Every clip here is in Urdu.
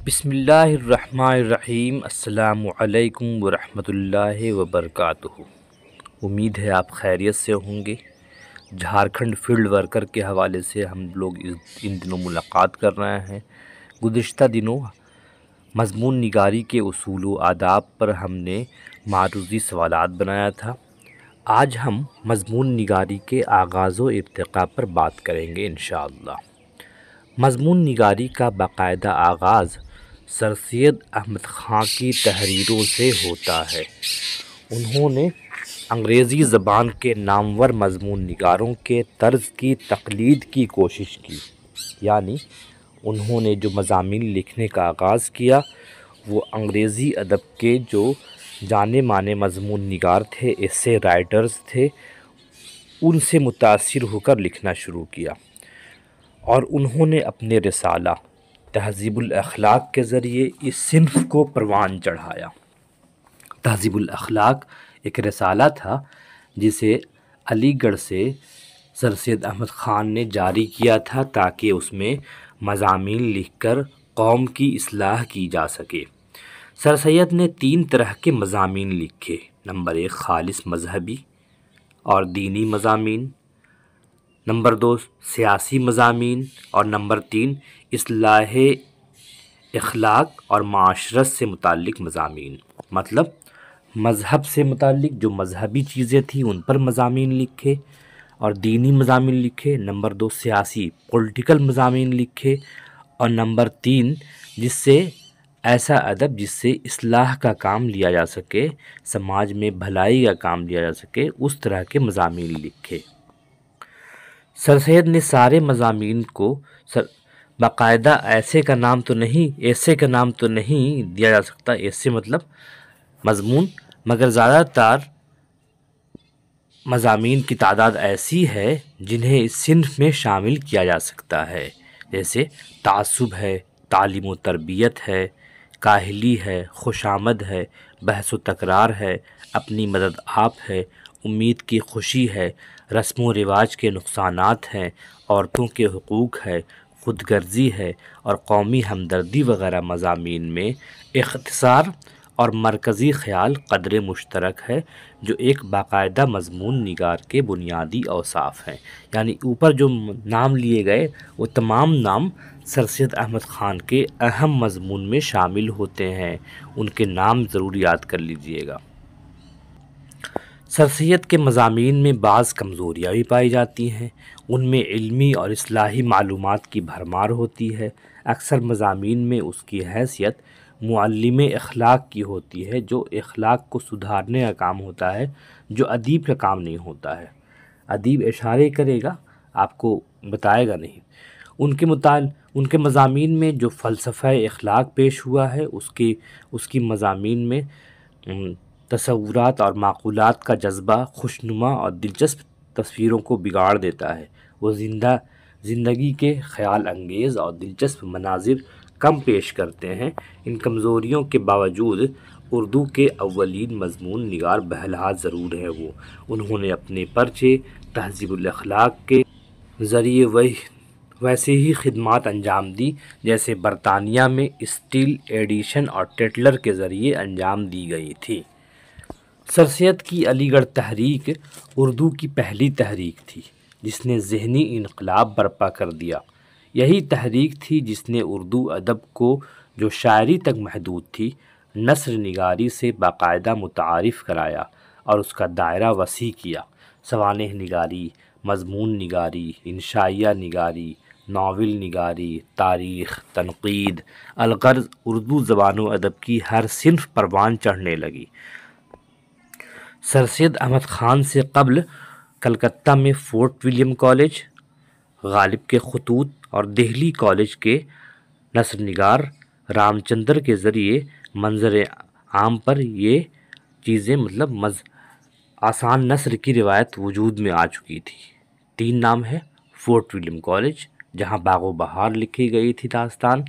بسم اللہ الرحمن الرحیم۔ السلام علیکم ورحمۃ اللہ وبرکاتہ۔ امید ہے آپ خیریت سے ہوں گے۔ جھارکھنڈ فیلڈ ورکر کے حوالے سے ہم لوگ ان دنوں ملاقات کر رہے ہیں۔ گزشتہ دنوں مضمون نگاری کے اصول و آداب پر ہم نے معروضی سوالات بنایا تھا۔ آج ہم مضمون نگاری کے آغاز و ارتقاء پر بات کریں گے انشاءاللہ۔ مضمون نگاری کا باقاعدہ آغاز سر سید احمد خان کی تحریروں سے ہوتا ہے۔ انہوں نے انگریزی زبان کے نامور مضمون نگاروں کے طرز کی تقلید کی کوشش کی، یعنی انہوں نے جو مضامین لکھنے کا آغاز کیا وہ انگریزی ادب کے جو جانے مانے مضمون نگار تھے، ایسے رائٹرز تھے، ان سے متاثر ہو کر لکھنا شروع کیا، اور انہوں نے اپنے رسالہ تہذیب الاخلاق کے ذریعے اس صنف کو پروان چڑھایا۔ تہذیب الاخلاق ایک رسالہ تھا جسے علی گڑھ سے سر سید احمد خان نے جاری کیا تھا تاکہ اس میں مضامین لکھ کر قوم کی اصلاح کی جا سکے۔ سر سید نے 3 طرح کے مضامین لکھے۔ نمبر 1 خالص مذہبی اور دینی مضامین، نمبر 2 سیاسی مضامین، اور نمبر 3 اصلاح اخلاق اور معاشرت سے متعلق مضامین۔ مطلب مذہب سے متعلق جو مذہبی چیزیں تھیں ان پر مضامین لکھے، اور دینی مضامین لکھے۔ نمبر 2 سیاسی پولیٹیکل مضامین لکھے، اور نمبر 3 جس سے ایسا ادب جس سے اصلاح کا کام لیا جا سکے، سماج میں بھلائی کا کام لیا جا سکے، اس طرح کے مضامین لکھے۔ سر سید نے سارے مضامین کو باقاعدہ ایسے کا نام تو نہیں دیا جا سکتا، ایسے مطلب مضمون، مگر زیادہ تر مضامین کی تعداد ایسی ہے جنہیں اس صنف میں شامل کیا جا سکتا ہے، جیسے تعصب ہے، تعلیم و تربیت ہے، کاہلی ہے، خوشامد ہے، بحث و تکرار ہے، اپنی مدد آپ ہے، امید کی خوشی ہے، رسم و رواج کے نقصانات ہیں، عورتوں کے حقوق ہے، خود غرضی ہے، اور قومی ہمدردی وغیرہ مضامین میں اختصار اور مرکزی خیال قدر مشترک ہے، جو ایک باقاعدہ مضمون نگار کے بنیادی اوصاف ہیں۔ یعنی اوپر جو نام لیے گئے وہ تمام نام سر سید احمد خان کے اہم مضمون میں شامل ہوتے ہیں، ان کے نام ضرور یاد کر لیجئے گا۔ سر سید کے مضامین میں بعض کمزوریاں بھی پائی جاتی ہیں، ان میں علمی اور اصلاحی معلومات کی بھرمار ہوتی ہے۔ اکثر مضامین میں اس کی حیثیت معلم اخلاق کی ہوتی ہے، جو اخلاق کو سدھارنے کا کام ہوتا ہے، جو ادیب کا کام نہیں ہوتا ہے۔ ادیب اشارے کرے گا، آپ کو بتائے گا نہیں۔ ان کے مضامین میں جو فلسفہ اخلاق پیش ہوا ہے، اس کی مضامین میں تصورات اور معقولات کا جذبہ خوشنما اور دلچسپ تصویروں کو بگاڑ دیتا ہے۔ وہ زندگی کے خیال انگیز اور دلچسپ مناظر کم پیش کرتے ہیں۔ ان کمزوریوں کے باوجود اردو کے اولین مضمون نگار بہرحال ضرور ہیں۔ انہوں نے اپنے پرچے تہذیب الاخلاق کے ذریعے ویسے ہی خدمات انجام دی جیسے برطانیہ میں اسٹیل ایڈیشن اور ٹیٹلر کے ذریعے انجام دی گئی تھی۔ سر سید کی علی گڑھ تحریک اردو کی پہلی تحریک تھی جس نے ذہنی انقلاب برپا کر دیا۔ یہی تحریک تھی جس نے اردو ادب کو، جو شاعری تک محدود تھی، نثر نگاری سے باقاعدہ متعارف کرایا اور اس کا دائرہ وسیع کیا۔ سوانح نگاری، مضمون نگاری، انشائیہ نگاری، ناول نگاری، تاریخ، تنقید، الغرض اردو زبان و ادب کی ہر صنف پروان چڑھنے لگی۔ سر سید احمد خان سے قبل کلکتہ میں فورٹ ولیم کالج، غالب کے خطوط اور دہلی کالج کے نثر نگار رام چندر کے ذریعے منظر عام پر یہ چیزیں آسان نثر کی روایت وجود میں آ چکی تھی۔ 3 نام ہے: فورٹ ولیم کالج جہاں باغ و بہار لکھی گئی تھی داستان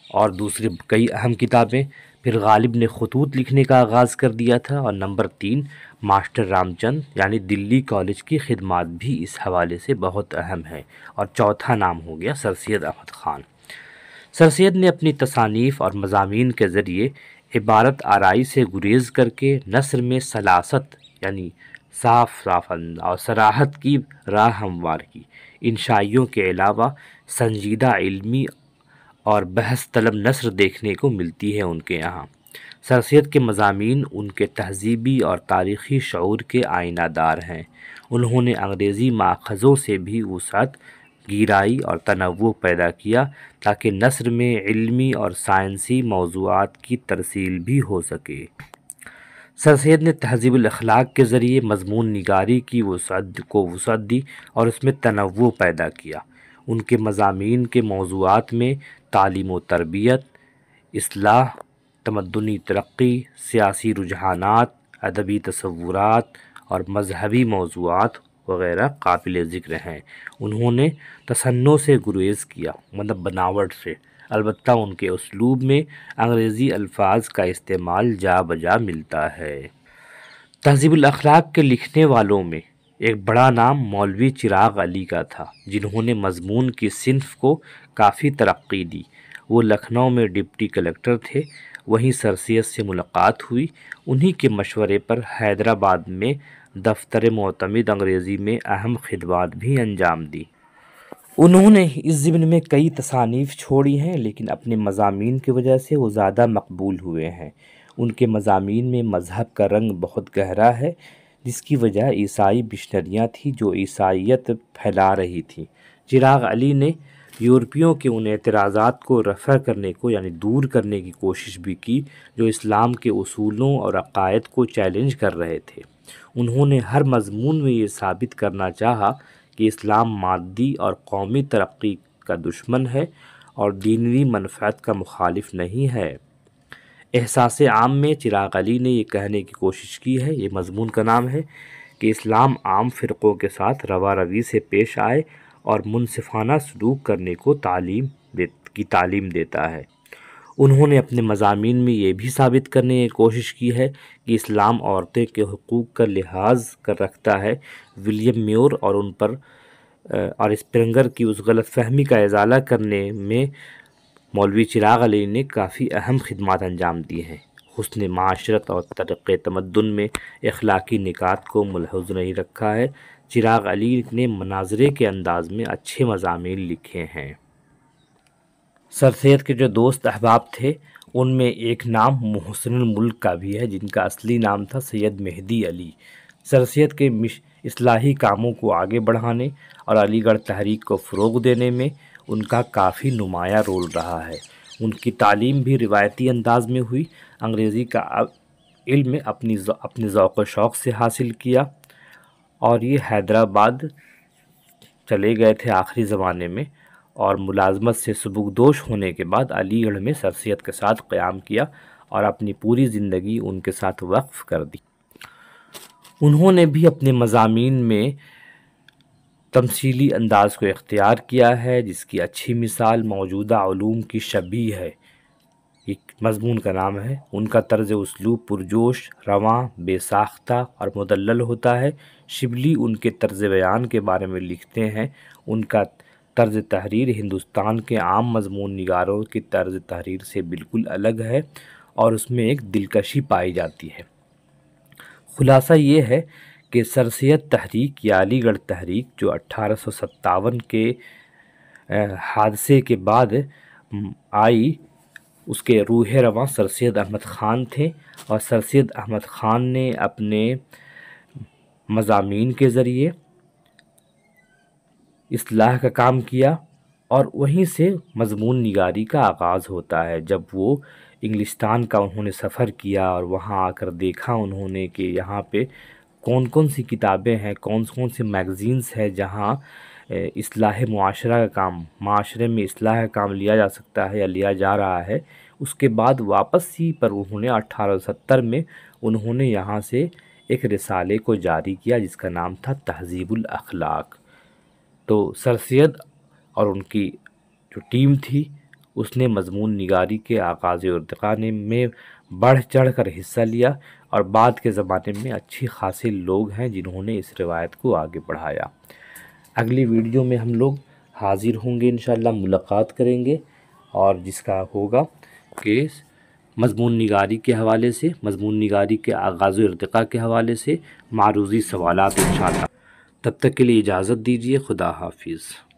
اور دوسری کئی اہم کتابیں، پھر غالب نے خطوط لکھنے کا آغاز کر دیا تھا، اور نمبر 3 ماسٹر رام چند یعنی دلی کالج کی خدمات بھی اس حوالے سے بہت اہم ہیں، اور چوتھا نام ہو گیا سر سید احمد خان۔ سر سید نے اپنی تصانیف اور مضامین کے ذریعے عبارت آرائی سے گریز کر کے نثر میں سلاست یعنی صاف اور صراحت کی راہ ہموار کی۔ ان شائعوں کے علاوہ سنجیدہ علمی اور بحث طلب نثر دیکھنے کو ملتی ہے ان کے یہاں۔ سر سید کے مضامین ان کے تہذیبی اور تاریخی شعور کے آئینہ دار ہیں۔ انہوں نے انگریزی ماخذوں سے بھی وسعت، گہرائی اور تنوع پیدا کیا تاکہ نثر میں علمی اور سائنسی موضوعات کی ترسیل بھی ہو سکے۔ سر سید نے تہذیب الاخلاق کے ذریعے مضمون نگاری کی وسعت دی اور اس میں تنوع پیدا کیا۔ ان کے مضامین کے موضوعات میں تعلیم و تربیت، اصلاح، تمدنی ترقی، سیاسی رجحانات، ادبی تصورات اور مذہبی موضوعات وغیرہ قابل ذکر ہیں۔ انہوں نے تصنع سے گریز کیا، مطلب بناوٹ سے، البتہ ان کے اسلوب میں انگریزی الفاظ کا استعمال جا بجا ملتا ہے۔ تہذیب الاخلاق کے لکھنے والوں میں ایک بڑا نام مولوی چراغ علی کا تھا، جنہوں نے مضمون کی صنف کو کافی ترقی دی۔ وہ لکھنؤ میں ڈپٹی کلکٹر تھے، وہیں سر سید سے ملاقات ہوئی۔ انہی کے مشورے پر حیدرآباد میں دفتر معتمد انگریزی میں اہم خدمات بھی انجام دی۔ انہوں نے اس ضمن میں کئی تصانیف چھوڑی ہیں، لیکن اپنے مضامین کی وجہ سے وہ زیادہ مقبول ہوئے ہیں۔ ان کے مضامین میں مذہب کا رنگ بہت گہرا ہے، جس کی وجہ عیسائی مشنریاں تھیں جو عیسائیت پھیلا رہی تھیں۔ چراغ علی نے یورپیوں کے ان اعتراضات کو رفع کرنے کو یعنی دور کرنے کی کوشش بھی کی جو اسلام کے اصولوں اور عقائد کو چیلنج کر رہے تھے۔ انہوں نے ہر مضمون میں یہ ثابت کرنا چاہا کہ اسلام مادی اور قومی ترقی کا دشمن ہے اور دینی منفعت کا مخالف نہیں ہے۔ احساس عام میں چراغ علی نے یہ کہنے کی کوشش کی ہے، یہ مضمون کا نام ہے، کہ اسلام عام فرقوں کے ساتھ روا روی سے پیش آئے اور منصفانہ سلوک کرنے کو تعلیم دیتا ہے۔ انہوں نے اپنے مضامین میں یہ بھی ثابت کرنے کی کوشش کی ہے کہ اسلام عورتیں کے حقوق کا لحاظ کر رکھتا ہے۔ ولیم میور اور اسپرنگر کی اس غلط فہمی کا ازالہ کرنے میں مولوی چراغ علی نے کافی اہم خدمات انجام دی ہیں۔ حسن معاشرت اور ترقی تمدن میں اخلاقی نکات کو ملحوظ نہیں رکھا ہے۔ چراغ علی نے مناظرے کے انداز میں اچھے مضامین لکھے ہیں۔ سر سید کے جو دوست احباب تھے ان میں ایک نام محسن الملک کا بھی ہے، جن کا اصلی نام تھا سید مہدی علی۔ سر سید کے اصلاحی کاموں کو آگے بڑھانے اور علی گڑھ تحریک کو فروغ دینے میں ان کا کافی نمایاں رول رہا ہے۔ ان کی تعلیم بھی روایتی انداز میں ہوئی۔ انگریزی کا علم اپنے ذوق و شوق سے حاصل کیا اور یہ حیدرآباد چلے گئے تھے آخری زمانے میں، اور ملازمت سے سبکدوش ہونے کے بعد علی گڑھ میں سر سید کے ساتھ قیام کیا اور اپنی پوری زندگی ان کے ساتھ وقف کر دی۔ انہوں نے بھی اپنے مضامین میں تمثیلی انداز کو اختیار کیا ہے، جس کی اچھی مثال موجودہ علوم کی شبیہ ہے۔ ایک مضمون کا نام ہے۔ ان کا طرز اسلوب پرجوش، رواں، بے ساختہ اور مدلل ہوتا ہے۔ شبلی ان کے طرز بیان کے بارے میں لکھتے ہیں۔ ان کا طرز تحریر ہندوستان کے عام مضمون نگاروں کی طرز تحریر سے بالکل الگ ہے اور اس میں ایک دلکشی پائی جاتی ہے۔ خلاصہ یہ ہے کہ سر سید تحریک یا علی گڑھ تحریک جو 1857 کے حادثے کے بعد آئی، اس کے روح رواں سر سید احمد خان تھے، اور سر سید احمد خان نے اپنے مضامین کے ذریعے اصلاح کا کام کیا، اور وہیں سے مضمون نگاری کا آغاز ہوتا ہے۔ جب وہ انگلستان کا انہوں نے سفر کیا اور وہاں آ کر دیکھا انہوں نے کہ یہاں پہ کون کون سی کتابیں ہیں، کون کون سی میگزینز ہیں جہاں اصلاح معاشرہ کا کام، معاشرے میں اصلاح کا کام لیا جا سکتا ہے یا لیا جا رہا ہے۔ اس کے بعد واپسی پر انہوں نے 1870 میں انہوں نے یہاں سے ایک رسالے کو جاری کیا جس کا نام تھا تہذیب الاخلاق۔ تو سر سید اور ان کی جو ٹیم تھی اس نے مضمون نگاری کے آغاز ارتقاء میں بڑھ چڑھ کر حصہ لیا، اور بعد کے زمانے میں اچھی خاصے لوگ ہیں جنہوں نے اس روایت کو آگے بڑھایا۔ اگلی ویڈیو میں ہم لوگ حاضر ہوں گے، انشاءاللہ ملاقات کریں گے۔ اور جس کا ہوگا کہ مضمون نگاری کے حوالے سے، مضمون نگاری کے آغاز و ارتقاء کے حوالے سے معروضی سوالات انشاءاللہ۔ تب تک کے لیے اجازت دیجیے، خدا حافظ۔